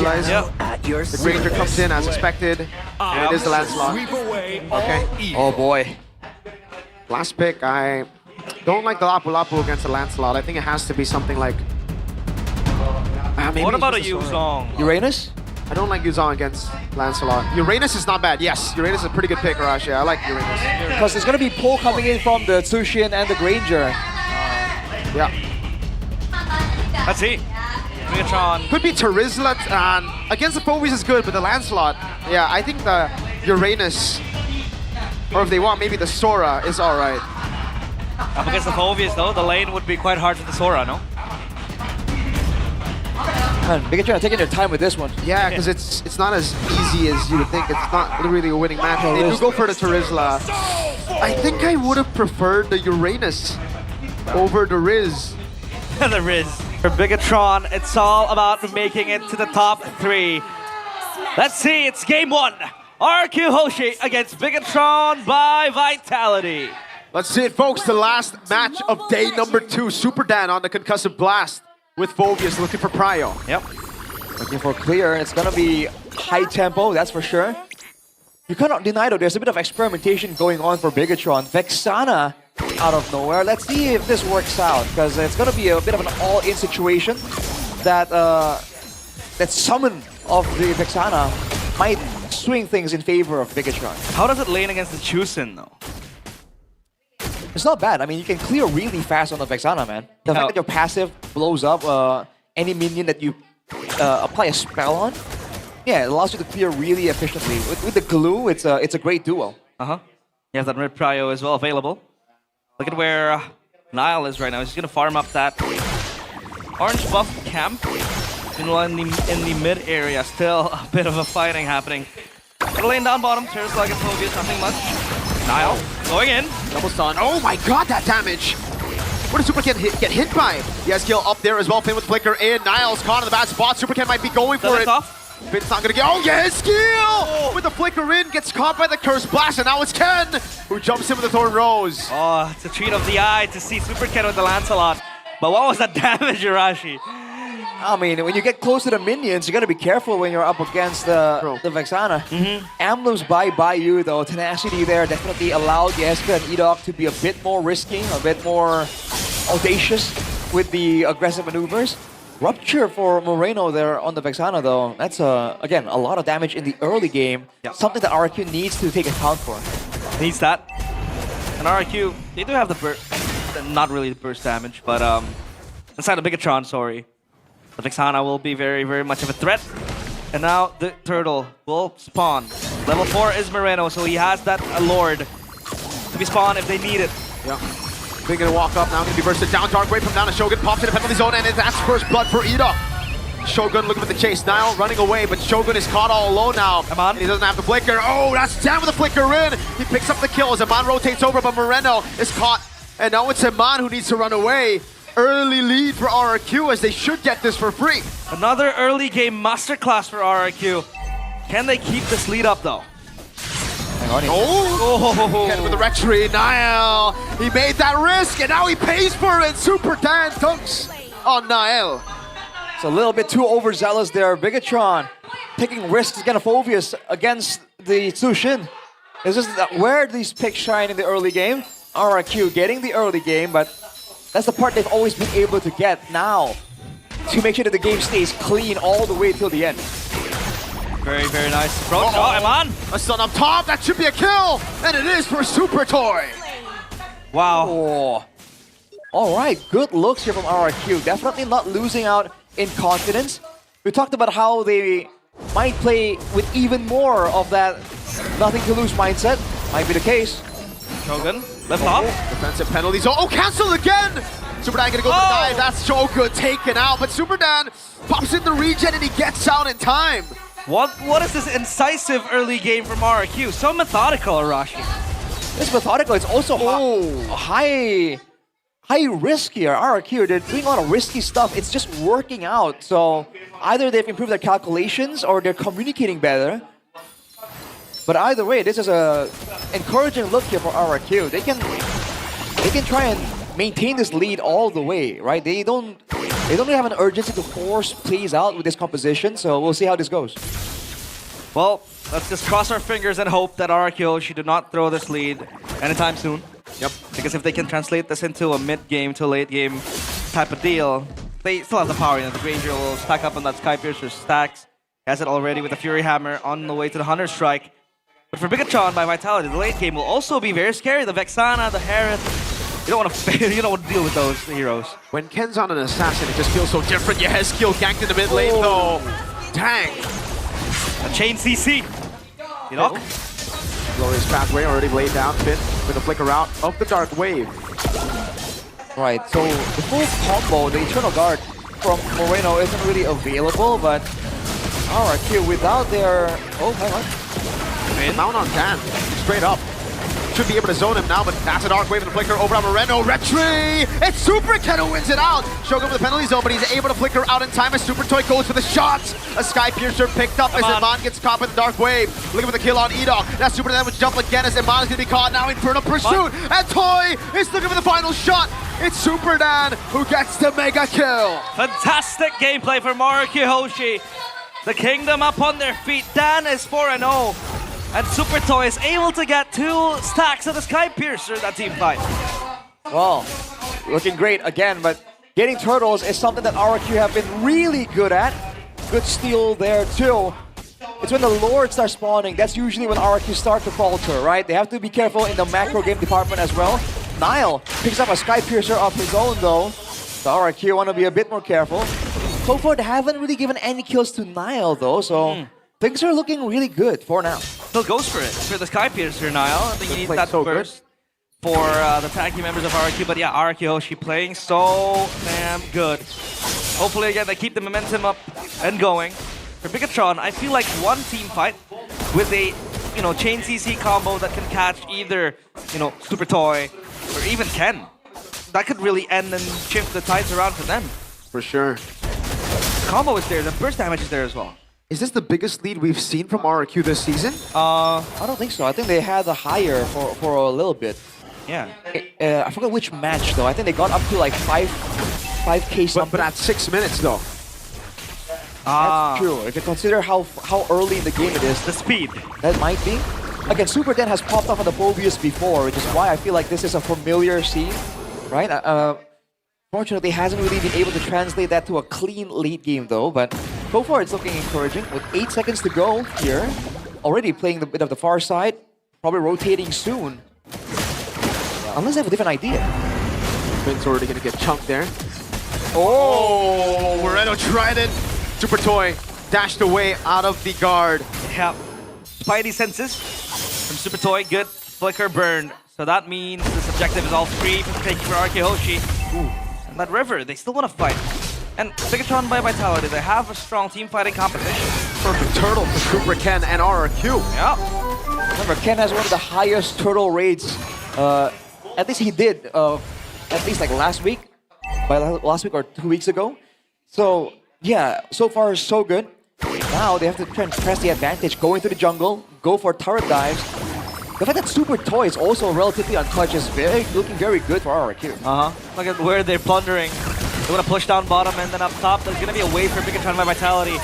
realize. Yep. The Granger comes in as expected. And it is the Lancelot. Okay. Oh boy. Last pick, I don't like the Lapu Lapu against the Lancelot. I think it has to be something like... maybe What about a it's just Yuzong? Uranus? I don't like Yuzong against Lancelot. Uranus is not bad. Yes, Uranus is a pretty good pick, Arashi. I like Uranus. Because there's going to be pull coming in from the Tsushin and the Granger. Yeah. Let's see. BIGETRON. Could be Terizla, and against the Phobies is good, but the Lancelot, yeah, I think the Uranus, or if they want, maybe the Sora is alright. Up against the Phobius though, the lane would be quite hard for the Sora, no? Man, BIGETRON are taking their time with this one. Yeah, because it's not as easy as you would think. It's not really a winning match. They do go for the Terizla. I think I would have preferred the Uranus over the Riz. The Riz. For BIGETRON, it's all about making it to the top 3. Let's see, it's game 1. RRQ HOSHI against BIGETRON by Vitality. Let's see it, folks. The last match of day number 2. Super Dan on the concussive blast with Phobius looking for Prio. Yep. Looking for clear. It's going to be high tempo, that's for sure. You cannot deny though, there's a bit of experimentation going on for BIGETRON. Vexana out of nowhere. Let's see if this works out, because it's going to be a bit of an all-in situation that that summon of the Vexana might swing things in favor of BIGETRON. How does it lane against the Chusin though? It's not bad. I mean, you can clear really fast on the Vexana, man. The fact that your passive blows up any minion that you apply a spell on, yeah, it allows you to clear really efficiently. With the glue, it's a great duo. You have that Red Prio as well available. Look at where Nile is right now. He's gonna farm up that orange buff camp. Meanwhile, in the mid area, still a bit of a fighting happening. Gonna lane down bottom. Tears like a Phobius, nothing much. Nile going in. Double stun. Oh my god, that damage! What does Supercan get hit by? He has kill up there as well. Finn with Flicker in. Niles caught in the bad spot. Supercan might be going for it. Finn's not gonna get. Oh yeah, his skill! With the Flicker in, gets caught by the Curse Blast, and now it's Ken who jumps in with the Thorn Rose. Oh, it's a treat of the eye to see Super Ken with the Lancelot. But what was that damage, Arashi? I mean, when you get close to the minions, you gotta be careful when you're up against the Vexana. Amlum's by you though. Tenacity there definitely allowed Yeska and Edok to be a bit more risky, a bit more audacious with the aggressive maneuvers. Rupture for Moreno there on the Vexana though. That's again a lot of damage in the early game. Something that RRQ needs to take account for. Needs that. And RRQ, they do have the burst, not really the burst damage, but inside the BIGETRON, sorry. The Vexana will be very, very much of a threat. And now the turtle will spawn. Level 4 is Moreno, so he has that Lord to be spawned if they need it. Yeah. Big gonna walk up now, gonna be bursted down. Dark Wave from down to Shogun, pops in the penalty zone, and that's first blood for Edok. Shogun looking for the chase. Nile running away, but Shogun is caught all alone now. Come on. And he doesn't have the flicker. Oh, that's down with the flicker in. He picks up the kill as Aman rotates over, but Moreno is caught. And now it's Aman who needs to run away. Early lead for RRQ as they should get this for free. Another early game masterclass for RRQ. Can they keep this lead up though? Hang on. Oh! Ken with the Retchery, Nile. He made that risk and now he pays for it. Super Dan dunks on Nile. It's a little bit too overzealous there. BIGETRON taking risks against Phobius against the Tsushin. This is where these picks shine in the early game. RRQ getting the early game, but that's the part they've always been able to get now to make sure that the game stays clean all the way till the end. Very, very nice approach. Oh, Aman! A stun up top, that should be a kill! And it is for Super Toy! Wow. Oh. Alright, good looks here from RRQ. Definitely not losing out in confidence. We talked about how they might play with even more of that nothing to lose mindset. Might be the case. Shogun, left off. Defensive penalties. Oh, cancel again! Super Dan gonna go for the dive. That's Shogun taken out, but Super Dan pops in the regen and he gets out in time. What is this incisive early game from RRQ? So methodical, Arashi. It's methodical. It's also high risk here. RRQ, they're doing a lot of risky stuff. It's just working out. So either they've improved their calculations or they're communicating better. But either way, this is a encouraging look here for RRQ. They can try and maintain this lead all the way, right? They don't They don't really have an urgency to force plays out with this composition, so we'll see how this goes. Well, let's just cross our fingers and hope that RRQ HOSHI do not throw this lead anytime soon. Yep. Because if they can translate this into a mid-game to late-game type of deal, they still have the power. You know, the Granger will stack up on that Skypiercer stacks. He has it already with the Fury Hammer on the way to the Hunter Strike. But for BIGETRON by Vitality, the late game will also be very scary. The Vexana, the Harith. You don't want to you don't want to deal with those heroes. When Ken's on an assassin, it just feels so different. Yehezkiel ganked in the mid lane though. Dang. A chain CC. You know? Glorious pathway already laid down. Finn with a flicker out of the Dark Wave. Right, so the full combo, the Eternal Guard from Moreno isn't really available, but RRQ without their... Oh, hang on. Mount on Dan, straight up. Should be able to zone him now, but that's a Dark Wave and a flicker over on Moreno. Retry! It's Super Ken who wins it out! Shogun with the penalty zone, but he's able to flicker out in time as Super Toy goes for the shots. A Skypiercer picked up as Iman gets caught by the Dark Wave. Looking for the kill on Edok. That Super then would jump again as Iman is going to be caught now. Infernal Pursuit, and Toy is looking for the final shot. It's Super Dan who gets the mega kill. Fantastic gameplay from RRQ HOSHI. The Kingdom up on their feet. Dan is 4-0. And Super Toy is able to get 2 stacks of the Skypiercer that team fight. Well, looking great again, but getting turtles is something that RRQ have been really good at. Good steal there too. It's when the Lords start spawning, that's usually when RRQ start to falter, right? They have to be careful in the macro game department as well. Nile picks up a Skypiercer of his own though. So RRQ want to be a bit more careful. So far, they haven't really given any kills to Nile though, so things are looking really good for now. Still goes for it. For the Skypiercer, Nile. I think you need that so burst for the tag team members of RRQ. But yeah, RRQ HOSHI playing so damn good. Hopefully, again, they keep the momentum up and going. For BIGETRON, I feel like one team fight with a, chain CC combo that can catch either, Super Toy or even Ken. That could really end and shift the tides around for them. For sure. The combo is there. The burst damage is there as well. Is this the biggest lead we've seen from RRQ this season? I don't think so. I think they had the higher for a little bit. Yeah. I forgot which match though. I think they got up to like 5K something. But at 6 minutes though. That's true. If you consider how early in the game it is. The speed. That might be. Again, Super Den has popped off on the Bovius before, which is why I feel like this is a familiar scene, right? Fortunately, hasn't really been able to translate that to a clean late game though, but so far it's looking encouraging. With 8 seconds to go here, already playing the bit of the far side, probably rotating soon. Unless they have a different idea. Finn's already going to get chunked there. Oh, Moreno tried it. Super Toy dashed away out of the guard. Yeah. Spidey senses from Super Toy. Good. Flicker burned. So that means this objective is all free for taking for RRQ HOSHI. Ooh. And that river, they still want to fight. And BIGETRON by Vitality, they have a strong team fighting competition. Perfect turtle for Super Ken and RRQ. Yeah. Remember, Ken has one of the highest turtle rates. At least he did, at least like last week. By last week or 2 weeks ago. So, yeah, so far so good. Now they have to try and press the advantage, go into the jungle, go for turret dives. The fact that Super Toy is also relatively untouched is looking very good for RRQ. Look at where they're plundering. They want to push down bottom and then up top. There's going to be a wave for BIGETRON by Vitality.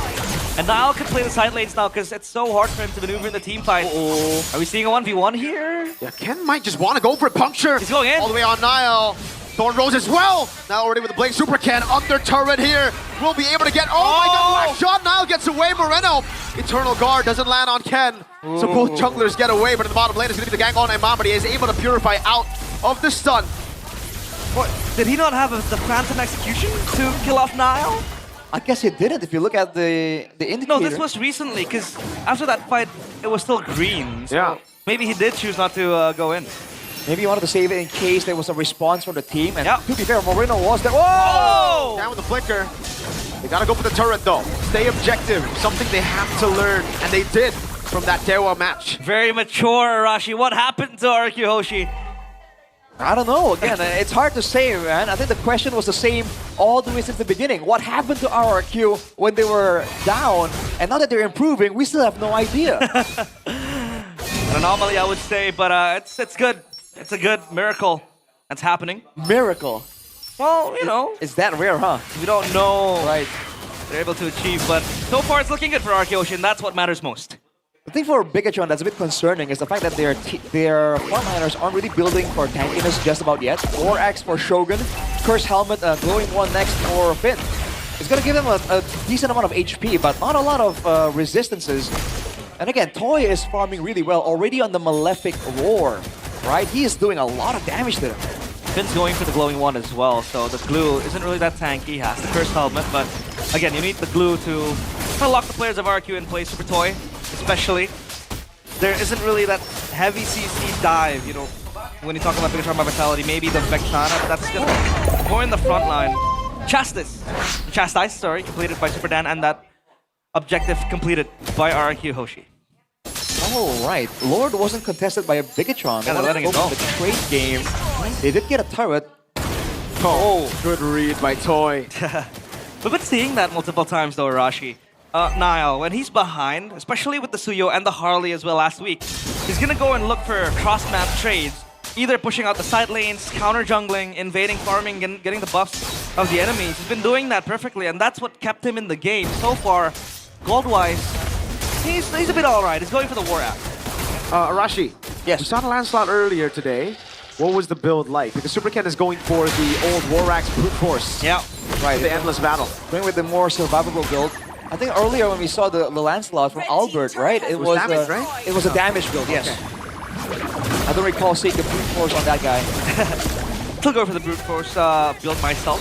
And Nile can play the side lanes now because it's so hard for him to maneuver in the team fight. Are we seeing a 1v1 here? Yeah, Ken might just want to go for it. Puncture. He's going in. All the way on Nile. Thorn Rose as well. Now already with the Blade. Super Ken under turret here. Will be able to get... Oh my god, last shot. Nile gets away. Moreno. Eternal Guard doesn't land on Ken. So both junglers get away, but in the bottom lane is going to be the gank on Iman, but he is able to purify out of the stun. What? Did he not have the Phantom Execution to kill off Nile? I guess he didn't if you look at the indicator. No, this was recently, because after that fight, it was still green. So yeah. Maybe he did choose not to go in. Maybe he wanted to save it in case there was a response from the team. And to be fair, Moreno was there. Whoa! Oh! Down with the flicker. They gotta go for the turret though. Stay objective. Something they have to learn, and they did from that Dewa match. Very mature, Arashi. What happened to RRQ HOSHI? I don't know. Again, it's hard to say, man. I think the question was the same all the way since the beginning. What happened to RRQ when they were down? And now that they're improving, we still have no idea. An anomaly, I would say, but it's good. It's a good miracle that's happening. Miracle. Well, you know, It's that rare, huh? we don't know Right. they're able to achieve, but so far it's looking good for RRQ HOSHI, and that's what matters most. The thing for BIGETRON that's a bit concerning is the fact that their frontliners aren't really building for tankiness just about yet. 4X for Shogun, Curse Helmet, Glowing One next for Finn. It's gonna give them a decent amount of HP, but not a lot of resistances. And again, Toy is farming really well, already on the Malefic Roar, right? He is doing a lot of damage to them. Finn's going for the Glowing One as well, so the glue isn't really that tanky. He has the Curse Helmet, but again, you need the glue to kind of lock the players of RRQ in place. Super Toy, especially. There isn't really that heavy CC dive, you know, when you talk about BIGETRON by Vitality. Maybe the Vexana, but that's just more in the front line. Chastise, sorry, completed by Super Dan, and that objective completed by RRQ HOSHI. Oh, right. Lord wasn't contested by a BIGETRON. Yeah, they're letting it go. The trade game. They did get a turret. Oh, good read by Toy. We've been seeing that multiple times though, Arashi. Niall, when he's behind, especially with the Suyo and the Harley as well last week, he's gonna go and look for cross-map trades, either pushing out the side lanes, counter-jungling, invading, farming, and getting the buffs of the enemies. He's been doing that perfectly, and that's what kept him in the game. So far, gold-wise, he's a bit alright. He's going for the War Axe. Arashi, Yes. we saw the Lancelot earlier today. What was the build like? Because Super Ken is going for the old War Axe brute force. Yeah. Right. The endless battle. Going with the more survivable build. I think earlier when we saw the Lancelot from Albert, right? It was damage, right? It was a damage build, yes. I don't recall seeing the brute force on that guy. Still go for the brute force build myself.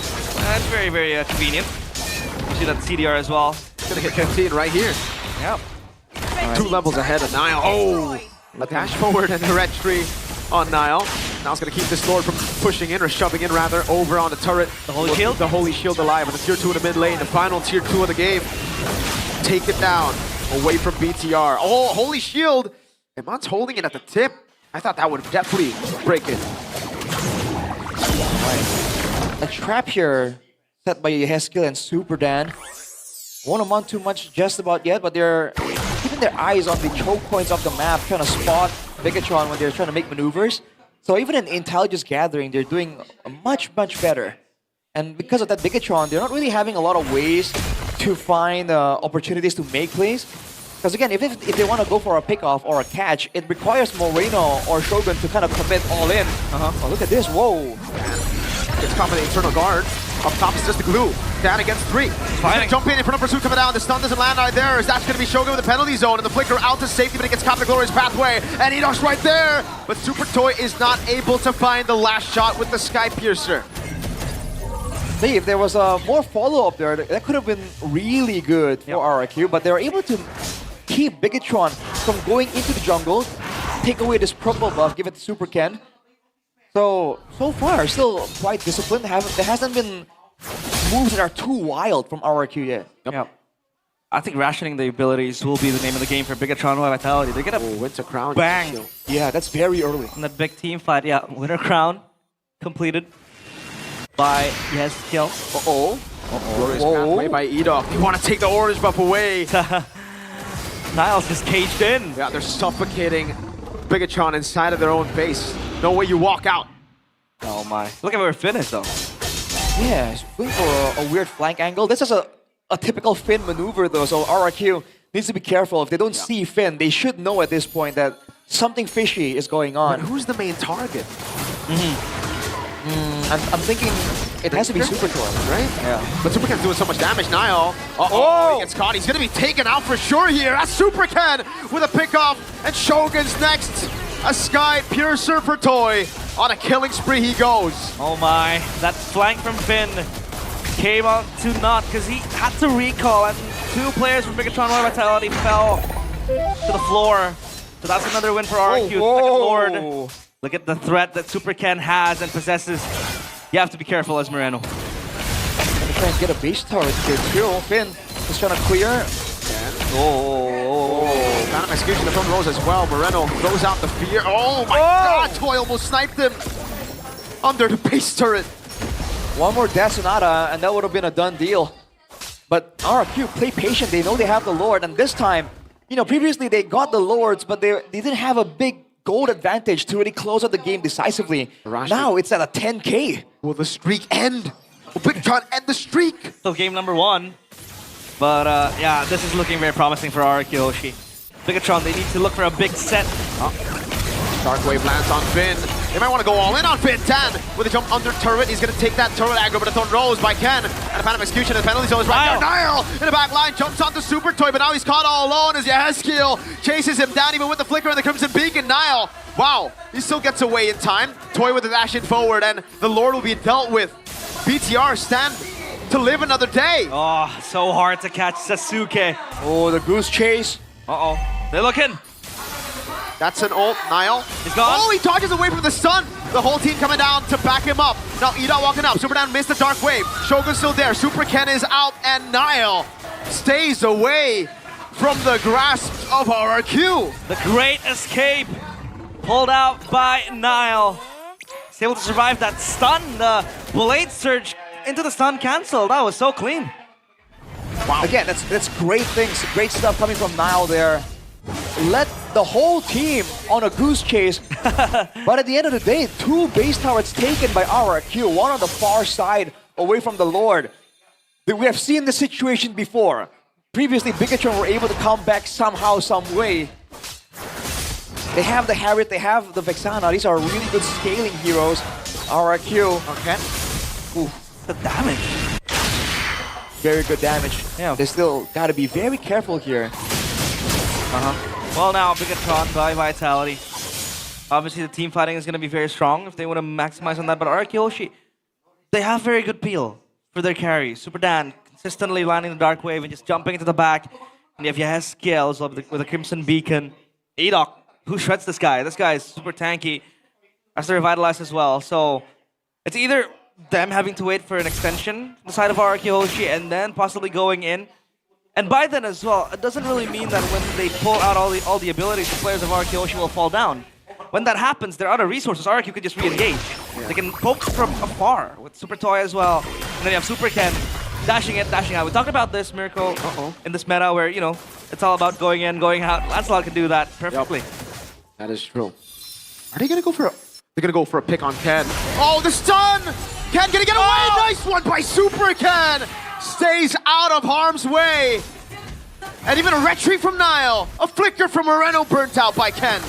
It's very, very convenient. You see that CDR as well. Gonna get 15 right here. Yeah. Right. 2 levels ahead of Niall. Oh! A dash forward and a red tree on Niall. Now it's gonna keep this Lord from pushing in, or shoving in rather, over on the turret. The Holy Shield? The Holy Shield alive, and the tier 2 in the mid lane, the final tier 2 of the game. Take it down, away from BTR. Oh, Holy Shield! Iman's holding it at the tip. I thought that would definitely break it. A trap here set by Yehezkiel and Super Dan. Won't amount too much just about yet, but they're keeping their eyes on the choke points of the map, trying to spot BIGETRON when they're trying to make maneuvers. So even in intelligence gathering, they're doing much, much better. And because of that BIGETRON, they're not really having a lot of ways to find opportunities to make plays. Because again, if they want to go for a pickoff or a catch, it requires Moreno or Shogun to kind of commit all in. Oh, look at this, whoa. It's caught by the Eternal Guard. Up top is just the glue. Dan against 3. He's gonna jump in front of Pursuit coming down. The stun doesn't land right there. That's gonna be Shogun with the penalty zone, and the flicker out to safety, but it gets caught in the glorious pathway. And Enoch's right there. But Super Toy is not able to find the last shot with the Sky Piercer. See, if there was more follow-up there, that could have been really good for RRQ, but they were able to keep BIGETRON from going into the jungle, take away this purple buff, give it to Super Ken. So far, still quite disciplined. There hasn't been moves that are too wild from RRQ yet. Yep. I think rationing the abilities will be the name of the game for BIGETRON by Vitality. They get a Winter Crown. bang Yeah, that's very early. in that big team fight. Yeah, Winter Crown completed by Yehezkiel. Glorious pathway by Edok. They want to take the orange buff away. Niles just caged in. Yeah, they're suffocating BIGETRON inside of their own base. No way you walk out. Oh my. Look at where Finn is though. Yeah, he's going for a weird flank angle. This is a typical Finn maneuver though, so RRQ needs to be careful. If they don't see Finn, they should know at this point that something fishy is going on. But who's the main target? I'm thinking it has to be Super Toy, right? Yeah. But Super Ken's doing so much damage. Niall. He gets caught. He's going to be taken out for sure here. That's Super Ken with a pickoff. And Shogun's next. A Sky Piercer for Toy. On a killing spree he goes. Oh my. That flank from Finn came out to naught because he had to recall, and 2 players from BIGETRON Royal Vitality fell to the floor. So that's another win for RRQ. Second Lord. Look at the threat that Super Ken has and possesses. You have to be careful as Moreno. Gonna try and get a base turret here too. Finn is trying to clear. Kind of execution from Rose as well. Moreno throws out the fear. Oh my god, Toy almost sniped him under the base turret. One more Death Sonata and that would have been a done deal. But RRQ play patient. They know they have the Lord, and this time, you know, previously they got the Lords, but they didn't have a big gold advantage to really close out the game decisively. Rashi. Now it's at a 10K. Will the streak end? Will BIGETRON end the streak? So game number 1. But yeah, this is looking very promising for RRQ HOSHI. BIGETRON, they need to look for a big set. Dark Wave lands on Finn. They might want to go all in on Finn. 10 with a jump under turret. He's going to take that turret aggro, but a thrown rose by Ken. And a Phantom Execution. The penalty zone is right there. Niall in the back line jumps onto Super Toy, but now he's caught all alone as Yahezkiel chases him down even with the flicker and the Crimson Beacon. Niall, wow, he still gets away in time. Toy with the dash in forward, and the Lord will be dealt with. BTR stand to live another day. Oh, so hard to catch Sasuke. Oh, the goose chase. Uh-oh. They're looking. That's an ult. Niall. He's gone. Oh, he dodges away from the stun. The whole team coming down to back him up. Now Edot walking up. Superdan missed the Dark Wave. Shogun's still there. Super Ken is out, and Niall stays away from the grasp of RRQ. The great escape pulled out by Niall. He's able to survive that stun. The blade surge into the stun cancel. That was so clean. Wow. Again, that's great things, great stuff coming from Niall there. Let the whole team on a goose chase. But at the end of the day, 2 base towers taken by RRQ, one on the far side away from the Lord. We have seen this situation before. Previously, BIGETRON were able to come back somehow, some way. They have the Harriet, they have the Vexana. These are really good scaling heroes. RRQ. Okay. Ooh, The damage. very good damage. Yeah. They still got to be very careful here. Well, now BIGETRON by Vitality. Obviously, the team fighting is going to be very strong if they want to maximize on that. But RRQ HOSHI, they have very good peel for their carries. Super Dan consistently landing the Dark Wave and just jumping into the back. And you have Yahezkiel with a Crimson Beacon. Edok, who shreds this guy? This guy is super tanky. Has to revitalize as well. So it's either them having to wait for an extension on the side of RRQ HOSHI and then possibly going in. And by then as well, it doesn't really mean that when they pull out all the abilities, the players of RRQ HOSHI will fall down. When that happens, their other resources, RRQ could just re-engage. Yeah. They can poke from afar with Super Toy as well. And then you have Super Ken dashing it, dashing out. We talked about this, Miracle, in this meta where, you know, it's all about going in, going out. Lancelot can do that perfectly. Yep. That is true. Are they going to go for a... They're going to go for a pick on Ken. Oh, the stun! Ken gonna get away! Nice one by Super Ken! Stays out of harm's way. And even a retreat from Niall. A flicker from Moreno burnt out by Ken.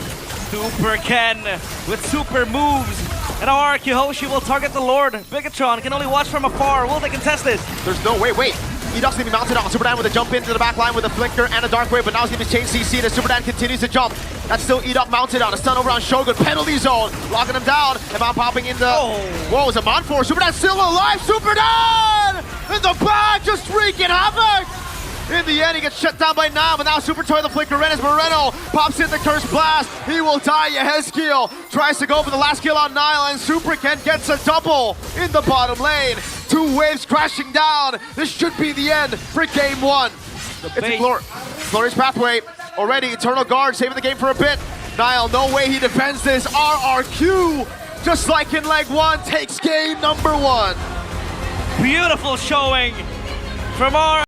Super Ken with super moves. And now RRQ HOSHI will target the Lord. BIGETRON can only watch from afar. Will they contest this? There's no way. Wait. Edok's gonna be mounted on Super Dan with a jump into the back line with a flicker and a Dark Wave, but now he's gonna be changed CC as Super Dan continues to jump. That's still Edok mounted on a stun over on Shogun. Penalty zone, locking him down. Amon popping in the... Whoa, it's Amon for Super Dan still alive. Super Dan in the back, just wreaking havoc. In the end, he gets shut down by Nam, but now Super Toy the flicker in as Moreno pops in the Curse Blast. He will die. Yahezkiel tries to go for the last kill on Niall, and Super Ken gets a double in the bottom lane. 2 waves crashing down. This should be the end for game 1. It's a glorious pathway. Already, Eternal Guard saving the game for a bit. Niall, no way he defends this. RRQ, just like in leg 1, takes game number 1. Beautiful showing from